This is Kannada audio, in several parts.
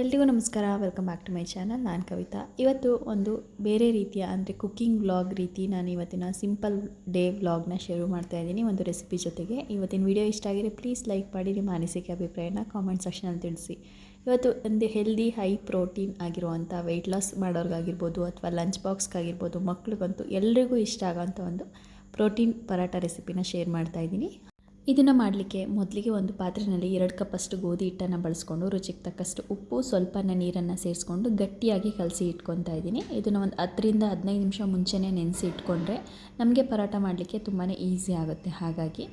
ಎಲ್ರಿಗೂ ನಮಸ್ಕಾರ. Welcome back to my channel. ನಾನು ಕವಿತಾ. ಇವತ್ತು ಒಂದು ಬೇರೆ ರೀತಿಯ ಅಂದರೆ ಕುಕ್ಕಿಂಗ್ ವ್ಲಾಗ್ ರೀತಿ ನಾನು ಇವತ್ತಿನ ಸಿಂಪಲ್ ಡೇ ವ್ಲಾಗ್ನ ಶುರು ಮಾಡ್ತಾ ಇದ್ದೀನಿ ಒಂದು ರೆಸಿಪಿ ಜೊತೆಗೆ. ಇವತ್ತಿನ ವಿಡಿಯೋ ಇಷ್ಟ ಆಗಿದ್ರೆ ಪ್ಲೀಸ್ ಲೈಕ್ ಮಾಡಿ, ನಿಮ್ಮ ಅನಿಸಿಕೆ ಅಭಿಪ್ರಾಯನ ಕಾಮೆಂಟ್ ಸೆಕ್ಷನಲ್ಲಿ ತಿಳಿಸಿ. ಇವತ್ತು ಒಂದು ಹೆಲ್ದಿ ಹೈ ಪ್ರೋಟೀನ್ ಆಗಿರುವಂಥ ವೆಯ್ಟ್ ಲಾಸ್ ಮಾಡೋರ್ಗಾಗಿರ್ಬೋದು ಅಥವಾ ಲಂಚ್ ಬಾಕ್ಸ್ಗಾಗಿರ್ಬೋದು, ಮಕ್ಳಿಗಂತೂ ಎಲ್ರಿಗೂ ಇಷ್ಟ ಆಗೋಂಥ ಒಂದು ಪ್ರೋಟೀನ್ ಪರಾಟ ರೆಸಿಪಿನ ಶೇರ್ ಮಾಡ್ತಾ ಇದ್ದೀನಿ. ಇದನ್ನು ಮಾಡಲಿಕ್ಕೆ ಮೊದಲಿಗೆ ಒಂದು ಪಾತ್ರೆಯಲ್ಲಿ 2 ಕಪ್ಪಷ್ಟು ಗೋಧಿ ಹಿಟ್ಟನ್ನು ಬಳಸ್ಕೊಂಡು ರುಚಿಗೆ ತಕ್ಕಷ್ಟು ಉಪ್ಪು, ಸ್ವಲ್ಪನೇ ನೀರನ್ನು ಸೇರಿಸ್ಕೊಂಡು ಗಟ್ಟಿಯಾಗಿ ಕಲಸಿ ಇಟ್ಕೊತಾ ಇದ್ದೀನಿ. ಇದನ್ನು ಒಂದು 10ರಿಂದ 15 ನಿಮಿಷ ಮುಂಚೆನೇ ನೆನೆಸಿ ಇಟ್ಕೊಂಡ್ರೆ ನಮಗೆ ಪರಾಟ ಮಾಡಲಿಕ್ಕೆ ತುಂಬಾ ಈಸಿ ಆಗುತ್ತೆ. ಹಾಗಾಗಿ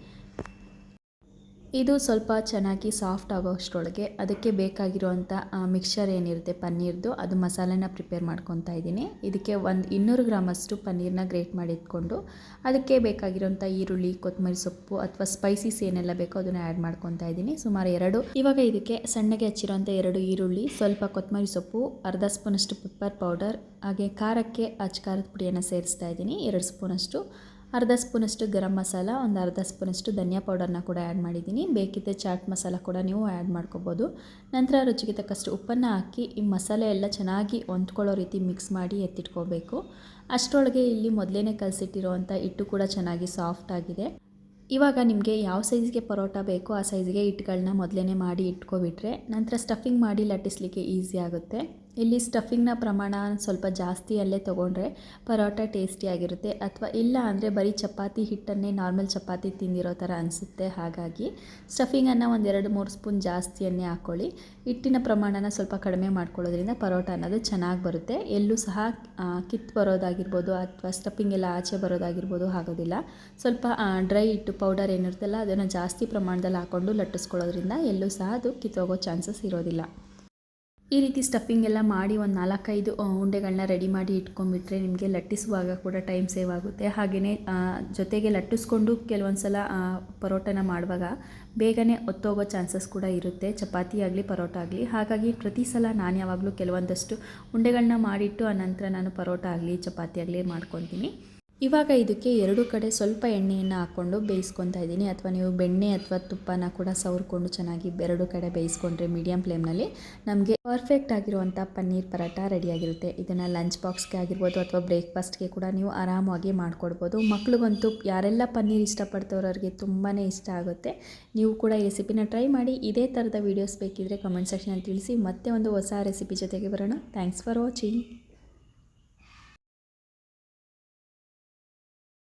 ಇದು ಸ್ವಲ್ಪ ಚೆನ್ನಾಗಿ ಸಾಫ್ಟ್ ಆಗೋಷ್ಟರೊಳಗೆ ಅದಕ್ಕೆ ಬೇಕಾಗಿರುವಂಥ ಮಿಕ್ಸ್ಚರ್ ಏನಿರುತ್ತೆ ಪನ್ನೀರ್ದು, ಅದು ಮಸಾಲೆನ ಪ್ರಿಪೇರ್ ಮಾಡ್ಕೊತಾ ಇದ್ದೀನಿ. ಇದಕ್ಕೆ ಒಂದು 200 ಗ್ರಾಮಷ್ಟು ಪನ್ನೀರನ್ನ ಗ್ರೇಟ್ ಮಾಡಿ ಇಟ್ಕೊಂಡು ಅದಕ್ಕೆ ಬೇಕಾಗಿರೋಂಥ ಈರುಳ್ಳಿ, ಕೊತ್ತಂಬರಿ ಸೊಪ್ಪು ಅಥವಾ ಸ್ಪೈಸೀಸ್ ಏನೆಲ್ಲ ಬೇಕೋ ಅದನ್ನು ಆ್ಯಡ್ ಮಾಡ್ಕೊತಾ ಇದ್ದೀನಿ. ಸುಮಾರು 2 ಇವಾಗ ಇದಕ್ಕೆ ಸಣ್ಣಗೆ ಹಚ್ಚಿರೋಂಥ 2 ಈರುಳ್ಳಿ, ಸ್ವಲ್ಪ ಕೊತ್ತಂಬರಿ ಸೊಪ್ಪು, ಅರ್ಧ ಸ್ಪೂನಷ್ಟು ಪೆಪ್ಪರ್ ಪೌಡರ್, ಹಾಗೆ ಖಾರಕ್ಕೆ ಖಾರದ ಪುಡಿಯನ್ನು ಸೇರಿಸ್ತಾ ಇದ್ದೀನಿ 2 ಸ್ಪೂನಷ್ಟು, ಅರ್ಧ ಸ್ಪೂನಷ್ಟು ಗರಂ ಮಸಾಲ, ಒಂದು ಅರ್ಧ ಸ್ಪೂನಷ್ಟು ಧನಿಯಾ ಪೌಡರ್ನ ಕೂಡ ಆ್ಯಡ್ ಮಾಡಿದ್ದೀನಿ. ಬೇಕಿದ್ದರೆ ಚಾಟ್ ಮಸಾಲ ಕೂಡ ನೀವು ಆ್ಯಡ್ ಮಾಡ್ಕೋಬೋದು. ನಂತರ ರುಚಿಗೆ ತಕ್ಕಷ್ಟು ಉಪ್ಪನ್ನು ಹಾಕಿ ಈ ಮಸಾಲೆ ಎಲ್ಲ ಚೆನ್ನಾಗಿ ಹೊಂದ್ಕೊಳ್ಳೋ ರೀತಿ ಮಿಕ್ಸ್ ಮಾಡಿ ಎತ್ತಿಟ್ಕೋಬೇಕು. ಅಷ್ಟರೊಳಗೆ ಇಲ್ಲಿ ಮೊದಲೇ ಕಲಸಿಟ್ಟಿರುವಂಥ ಹಿಟ್ಟು ಕೂಡ ಚೆನ್ನಾಗಿ ಸಾಫ್ಟ್ ಆಗಿದೆ. ಇವಾಗ ನಿಮಗೆ ಯಾವ ಸೈಜ್ಗೆ ಪರೋಟ ಬೇಕೋ ಆ ಸೈಜ್ಗೆ ಹಿಟ್ಟುಗಳನ್ನ ಮೊದಲೇ ಮಾಡಿ ಇಟ್ಕೊಬಿಟ್ರೆ ನಂತರ ಸ್ಟಫಿಂಗ್ ಮಾಡಿ ಲಟ್ಟಿಸ್ಲಿಕ್ಕೆ ಈಸಿ ಆಗುತ್ತೆ. ಇಲ್ಲಿ ಸ್ಟಫಿಂಗ್ನ ಪ್ರಮಾಣ ಸ್ವಲ್ಪ ಜಾಸ್ತಿಯಲ್ಲೇ ತೊಗೊಂಡ್ರೆ ಪರೋಟ ಟೇಸ್ಟಿಯಾಗಿರುತ್ತೆ. ಅಥವಾ ಇಲ್ಲ ಅಂದರೆ ಬರೀ ಚಪಾತಿ ಹಿಟ್ಟನ್ನೇ ನಾರ್ಮಲ್ ಚಪಾತಿ ತಿಂದಿರೋ ಥರ ಅನಿಸುತ್ತೆ. ಹಾಗಾಗಿ ಸ್ಟಫಿಂಗನ್ನು ಒಂದು 2-3 ಸ್ಪೂನ್ ಜಾಸ್ತಿಯನ್ನೇ ಹಾಕ್ಕೊಳ್ಳಿ. ಹಿಟ್ಟಿನ ಪ್ರಮಾಣನ ಸ್ವಲ್ಪ ಕಡಿಮೆ ಮಾಡ್ಕೊಳ್ಳೋದ್ರಿಂದ ಪರೋಟ ಅನ್ನೋದು ಚೆನ್ನಾಗಿ ಬರುತ್ತೆ. ಎಲ್ಲೂ ಸಹ ಕಿತ್ತು ಬರೋದಾಗಿರ್ಬೋದು ಅಥವಾ ಸ್ಟಫಿಂಗ್ ಎಲ್ಲ ಆಚೆ ಬರೋದಾಗಿರ್ಬೋದು ಆಗೋದಿಲ್ಲ. ಸ್ವಲ್ಪ ಡ್ರೈ ಹಿಟ್ಟು ಪೌಡರ್ ಏನಿರುತ್ತಲ್ಲ ಅದನ್ನು ಜಾಸ್ತಿ ಪ್ರಮಾಣದಲ್ಲಿ ಹಾಕ್ಕೊಂಡು ಲಟ್ಟಿಸ್ಕೊಳ್ಳೋದ್ರಿಂದ ಎಲ್ಲೂ ಸಹ ಅದು ಕಿತ್ತೋಗೋ ಚಾನ್ಸಸ್ ಇರೋದಿಲ್ಲ. ಈ ರೀತಿ ಸ್ಟಫಿಂಗ್ ಎಲ್ಲ ಮಾಡಿ ಒಂದು 4-5 ಉಂಡೆಗಳನ್ನ ರೆಡಿ ಮಾಡಿ ಇಟ್ಕೊಂಡ್ಬಿಟ್ರೆ ನಿಮಗೆ ಲಟ್ಟಿಸುವಾಗ ಕೂಡ ಟೈಮ್ ಸೇವ್ ಆಗುತ್ತೆ. ಹಾಗೆಯೇ ಜೊತೆಗೆ ಲಟ್ಟಿಸ್ಕೊಂಡು ಕೆಲವೊಂದು ಸಲ ಪರೋಟನ ಮಾಡುವಾಗ ಬೇಗನೆ ಒತ್ತೋಗೋ ಚಾನ್ಸಸ್ ಕೂಡ ಇರುತ್ತೆ, ಚಪಾತಿ ಆಗಲಿ ಪರೋಟ ಆಗಲಿ. ಹಾಗಾಗಿ ಪ್ರತಿ ಸಲ ನಾನು ಯಾವಾಗಲೂ ಕೆಲವೊಂದಷ್ಟು ಉಂಡೆಗಳನ್ನ ಮಾಡಿಟ್ಟು ಆನಂತರ ನಾನು ಪರೋಟ ಆಗಲಿ ಚಪಾತಿ ಆಗಲಿ ಮಾಡ್ಕೊತೀನಿ. ಇವಾಗ ಇದಕ್ಕೆ 2 ಕಡೆ ಸ್ವಲ್ಪ ಎಣ್ಣೆಯನ್ನು ಹಾಕ್ಕೊಂಡು ಬೇಯಿಸ್ಕೊತಾ ಇದ್ದೀನಿ. ಅಥವಾ ನೀವು ಬೆಣ್ಣೆ ಅಥವಾ ತುಪ್ಪನ ಕೂಡ ಸವರ್ಕೊಂಡು ಚೆನ್ನಾಗಿ 2 ಕಡೆ ಬೇಯಿಸ್ಕೊಂಡ್ರೆ ಮೀಡಿಯಮ್ ಫ್ಲೇಮ್ನಲ್ಲಿ ನಮಗೆ ಪರ್ಫೆಕ್ಟ್ ಆಗಿರುವಂಥ ಪನ್ನೀರ್ ಪರಾಟ ರೆಡಿಯಾಗಿರುತ್ತೆ. ಇದನ್ನು ಲಂಚ್ ಬಾಕ್ಸ್ಗೆ ಆಗಿರ್ಬೋದು ಅಥವಾ ಬ್ರೇಕ್ಫಾಸ್ಟ್ಗೆ ಕೂಡ ನೀವು ಆರಾಮಾಗಿ ಮಾಡಿಕೊಡ್ಬೋದು. ಮಕ್ಳಿಗಂತೂ ಯಾರೆಲ್ಲ ಪನ್ನೀರ್ ಇಷ್ಟಪಡ್ತವ್ರಿಗೆ ತುಂಬಾ ಇಷ್ಟ ಆಗುತ್ತೆ. ನೀವು ಕೂಡ ಈ ರೆಸಿಪಿನ ಟ್ರೈ ಮಾಡಿ. ಇದೇ ಥರದ ವೀಡಿಯೋಸ್ ಬೇಕಿದ್ದರೆ ಕಮೆಂಟ್ ಸೆಕ್ಷನಲ್ಲಿ ತಿಳಿಸಿ. ಮತ್ತೆ ಒಂದು ಹೊಸ ರೆಸಿಪಿ ಜೊತೆಗೆ ಬರೋಣ. Thanks for watching.